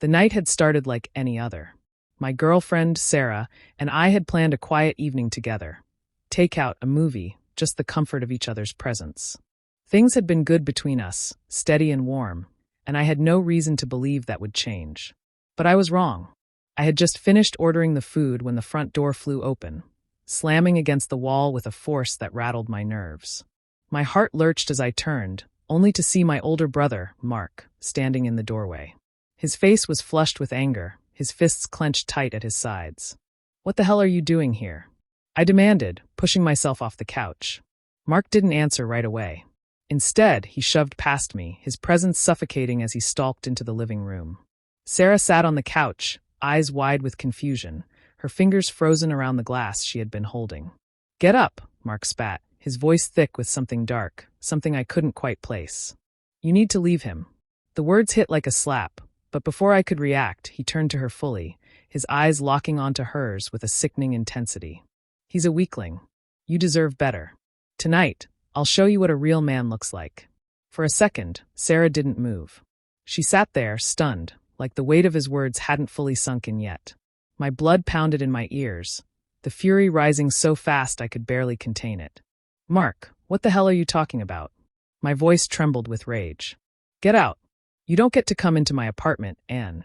The night had started like any other. My girlfriend, Sarah, and I had planned a quiet evening together. Take out a movie, just the comfort of each other's presence. Things had been good between us, steady and warm, and I had no reason to believe that would change. But I was wrong. I had just finished ordering the food when the front door flew open, slamming against the wall with a force that rattled my nerves. My heart lurched as I turned, only to see my older brother, Mark, standing in the doorway. His face was flushed with anger, his fists clenched tight at his sides. "What the hell are you doing here?" I demanded, pushing myself off the couch. Mark didn't answer right away. Instead, he shoved past me, his presence suffocating as he stalked into the living room. Sarah sat on the couch, eyes wide with confusion, her fingers frozen around the glass she had been holding. "Get up," Mark spat, his voice thick with something dark, something I couldn't quite place. "You need to leave him." The words hit like a slap, but before I could react, he turned to her fully, his eyes locking onto hers with a sickening intensity. "He's a weakling. You deserve better. Tonight, I'll show you what a real man looks like." For a second, Sarah didn't move. She sat there, stunned, like the weight of his words hadn't fully sunk in yet. My blood pounded in my ears, the fury rising so fast I could barely contain it. "Mark, what the hell are you talking about?" My voice trembled with rage. "Get out. You don't get to come into my apartment, Anne."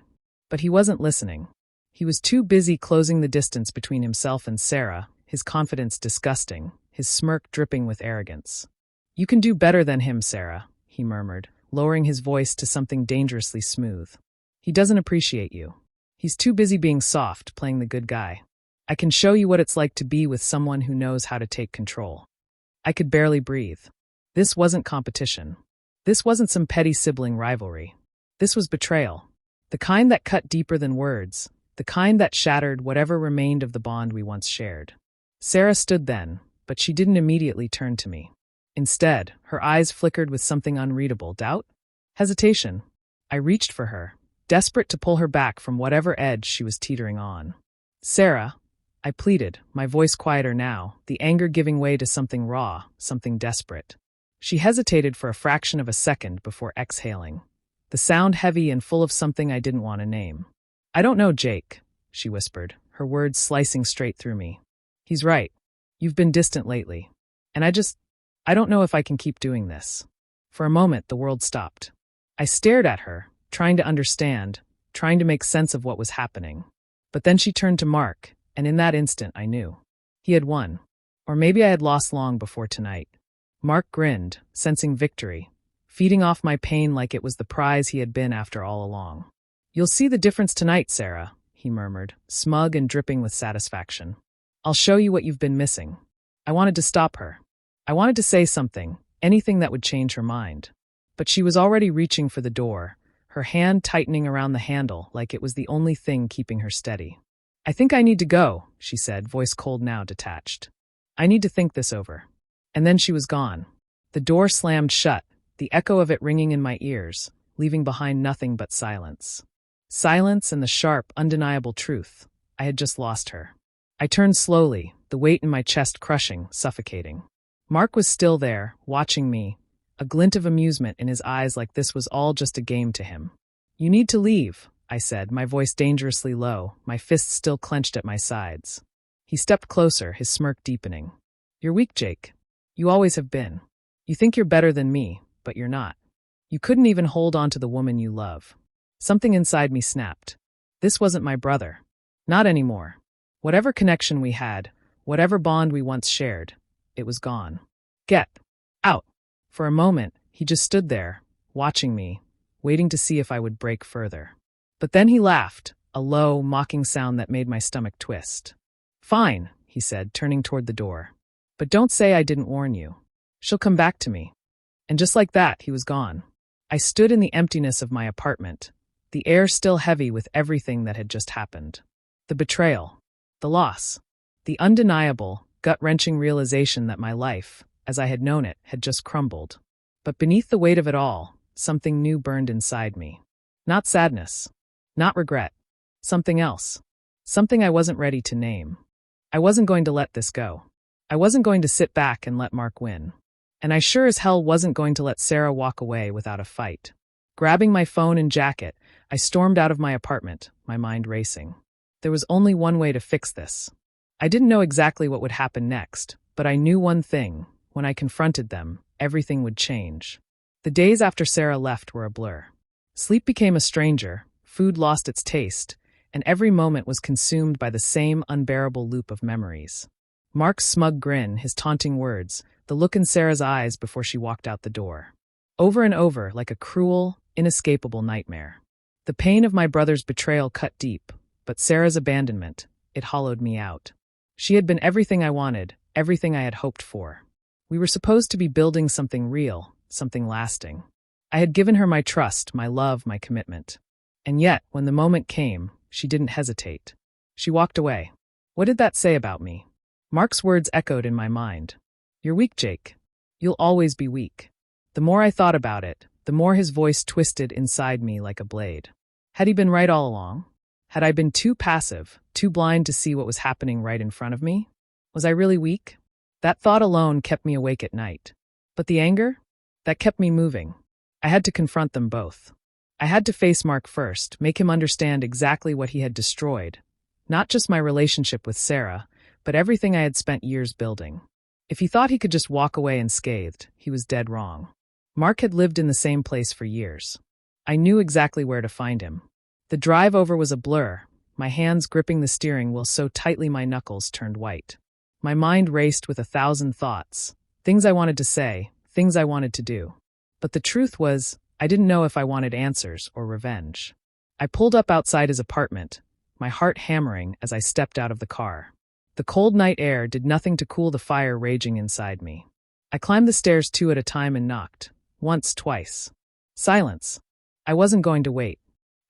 But he wasn't listening. He was too busy closing the distance between himself and Sarah, his confidence disgusting, his smirk dripping with arrogance. "You can do better than him, Sarah," he murmured, lowering his voice to something dangerously smooth. "He doesn't appreciate you. He's too busy being soft, playing the good guy. I can show you what it's like to be with someone who knows how to take control." I could barely breathe. This wasn't competition. This wasn't some petty sibling rivalry. This was betrayal. The kind that cut deeper than words, the kind that shattered whatever remained of the bond we once shared. Sarah stood then, but she didn't immediately turn to me. Instead, her eyes flickered with something unreadable: doubt? Hesitation. I reached for her, desperate to pull her back from whatever edge she was teetering on. "Sarah," I pleaded, my voice quieter now, the anger giving way to something raw, something desperate. She hesitated for a fraction of a second before exhaling, the sound heavy and full of something I didn't want to name. "I don't know Jake," she whispered, her words slicing straight through me. "He's right. You've been distant lately. And I don't know if I can keep doing this." For a moment, the world stopped. I stared at her, trying to understand, trying to make sense of what was happening. But then she turned to Mark, and in that instant I knew. He had won. Or maybe I had lost long before tonight. Mark grinned, sensing victory, feeding off my pain like it was the prize he had been after all along. "You'll see the difference tonight, Sarah," he murmured, smug and dripping with satisfaction. "I'll show you what you've been missing." I wanted to stop her. I wanted to say something, anything that would change her mind. But she was already reaching for the door, her hand tightening around the handle like it was the only thing keeping her steady. "I think I need to go," she said, voice cold now detached. "I need to think this over." And then she was gone. The door slammed shut, the echo of it ringing in my ears, leaving behind nothing but silence. Silence and the sharp, undeniable truth. I had just lost her. I turned slowly, the weight in my chest crushing, suffocating. Mark was still there, watching me, a glint of amusement in his eyes like this was all just a game to him. "You need to leave," I said, my voice dangerously low, my fists still clenched at my sides. He stepped closer, his smirk deepening. "You're weak, Jake. You always have been. You think you're better than me, but you're not. You couldn't even hold on to the woman you love." Something inside me snapped. This wasn't my brother. Not anymore. Whatever connection we had, whatever bond we once shared, it was gone. "Get out." For a moment, he just stood there, watching me, waiting to see if I would break further. But then he laughed, a low, mocking sound that made my stomach twist. "Fine," he said, turning toward the door. "But don't say I didn't warn you. She'll come back to me." And just like that, he was gone. I stood in the emptiness of my apartment, the air still heavy with everything that had just happened. The betrayal, the loss, the undeniable, gut-wrenching realization that my life, as I had known it, had just crumbled. But beneath the weight of it all, something new burned inside me. Not sadness, not regret, something else. Something I wasn't ready to name. I wasn't going to let this go. I wasn't going to sit back and let Mark win. And I sure as hell wasn't going to let Sarah walk away without a fight. Grabbing my phone and jacket, I stormed out of my apartment, my mind racing. There was only one way to fix this. I didn't know exactly what would happen next, but I knew one thing. When I confronted them, everything would change. The days after Sarah left were a blur. Sleep became a stranger, food lost its taste, and every moment was consumed by the same unbearable loop of memories. Mark's smug grin, his taunting words, the look in Sarah's eyes before she walked out the door. Over and over, like a cruel, inescapable nightmare. The pain of my brother's betrayal cut deep, but Sarah's abandonment, it hollowed me out. She had been everything I wanted, everything I had hoped for. We were supposed to be building something real, something lasting. I had given her my trust, my love, my commitment. And yet, when the moment came, she didn't hesitate. She walked away. What did that say about me? Mark's words echoed in my mind. You're weak, Jake. You'll always be weak. The more I thought about it, the more his voice twisted inside me like a blade. Had he been right all along? Had I been too passive, too blind to see what was happening right in front of me? Was I really weak? That thought alone kept me awake at night. But the anger? That kept me moving. I had to confront them both. I had to face Mark first, make him understand exactly what he had destroyed. Not just my relationship with Sarah, but everything I had spent years building. If he thought he could just walk away unscathed, he was dead wrong. Mark had lived in the same place for years. I knew exactly where to find him. The drive over was a blur, my hands gripping the steering wheel so tightly my knuckles turned white. My mind raced with 1,000 thoughts, things I wanted to say, things I wanted to do. But the truth was, I didn't know if I wanted answers or revenge. I pulled up outside his apartment, my heart hammering as I stepped out of the car. The cold night air did nothing to cool the fire raging inside me. I climbed the stairs 2 at a time and knocked, once, twice. Silence. I wasn't going to wait.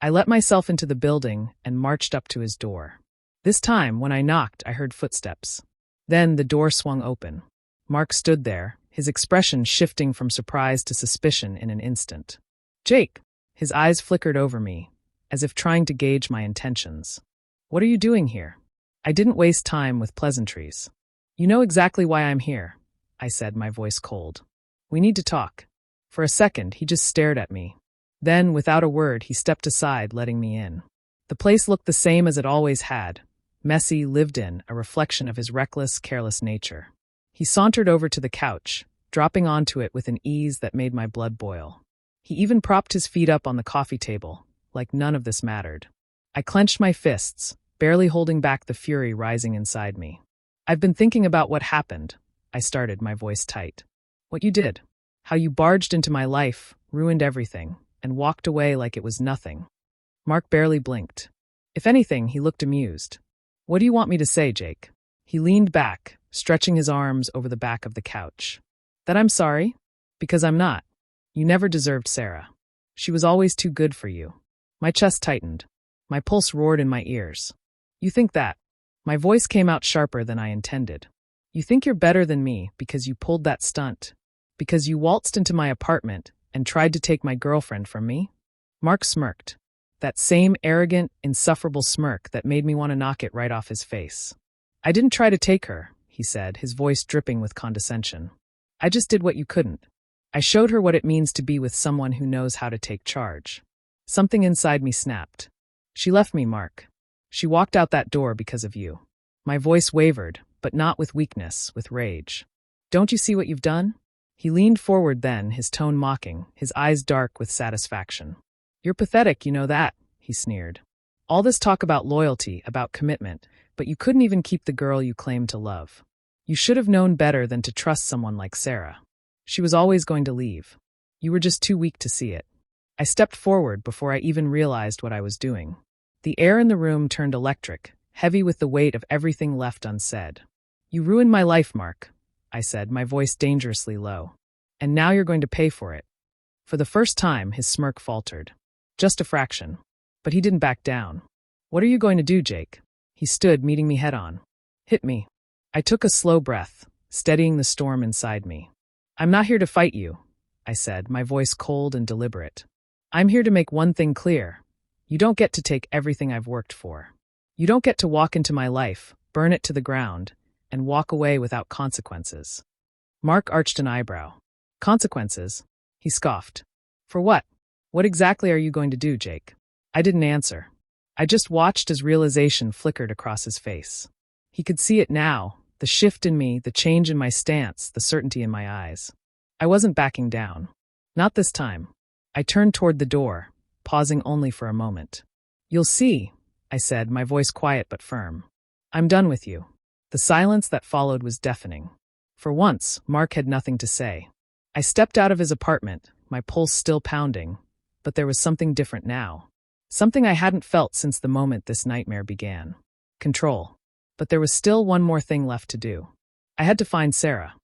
I let myself into the building and marched up to his door. This time, when I knocked, I heard footsteps. Then the door swung open. Mark stood there, his expression shifting from surprise to suspicion in an instant. Jake! His eyes flickered over me, as if trying to gauge my intentions. What are you doing here? I didn't waste time with pleasantries. You know exactly why I'm here, I said, my voice cold. We need to talk. For a second, he just stared at me. Then, without a word, he stepped aside, letting me in. The place looked the same as it always had. Messy, lived in, a reflection of his reckless, careless nature. He sauntered over to the couch, dropping onto it with an ease that made my blood boil. He even propped his feet up on the coffee table, like none of this mattered. I clenched my fists, barely holding back the fury rising inside me. I've been thinking about what happened, I started, my voice tight. What you did. How you barged into my life, ruined everything, and walked away like it was nothing. Mark barely blinked. If anything, he looked amused. What do you want me to say, Jake? He leaned back, stretching his arms over the back of the couch. That I'm sorry? Because I'm not. You never deserved Sarah. She was always too good for you. My chest tightened. My pulse roared in my ears. You think that? My voice came out sharper than I intended. You think you're better than me because you pulled that stunt? Because you waltzed into my apartment and tried to take my girlfriend from me? Mark smirked. That same arrogant, insufferable smirk that made me want to knock it right off his face. I didn't try to take her, he said, his voice dripping with condescension. I just did what you couldn't. I showed her what it means to be with someone who knows how to take charge. Something inside me snapped. She left me, Mark. She walked out that door because of you. My voice wavered, but not with weakness, with rage. Don't you see what you've done? He leaned forward then, his tone mocking, his eyes dark with satisfaction. You're pathetic, you know that, he sneered. All this talk about loyalty, about commitment, but you couldn't even keep the girl you claimed to love. You should have known better than to trust someone like Sarah. She was always going to leave. You were just too weak to see it. I stepped forward before I even realized what I was doing. The air in the room turned electric, heavy with the weight of everything left unsaid. You ruined my life, Mark, I said, my voice dangerously low. And now you're going to pay for it. For the first time, his smirk faltered. Just a fraction. But he didn't back down. What are you going to do, Jake? He stood, meeting me head-on. Hit me. I took a slow breath, steadying the storm inside me. I'm not here to fight you, I said, my voice cold and deliberate. I'm here to make one thing clear. You don't get to take everything I've worked for. You don't get to walk into my life, burn it to the ground, and walk away without consequences. Mark arched an eyebrow. Consequences? He scoffed. For what? What exactly are you going to do, Jake? I didn't answer. I just watched as realization flickered across his face. He could see it now, the shift in me, the change in my stance, the certainty in my eyes. I wasn't backing down. Not this time. I turned toward the door, pausing only for a moment. "You'll see," I said, my voice quiet but firm. "I'm done with you." The silence that followed was deafening. For once, Mark had nothing to say. I stepped out of his apartment, my pulse still pounding, but there was something different now. Something I hadn't felt since the moment this nightmare began. Control. But there was still one more thing left to do. I had to find Sarah.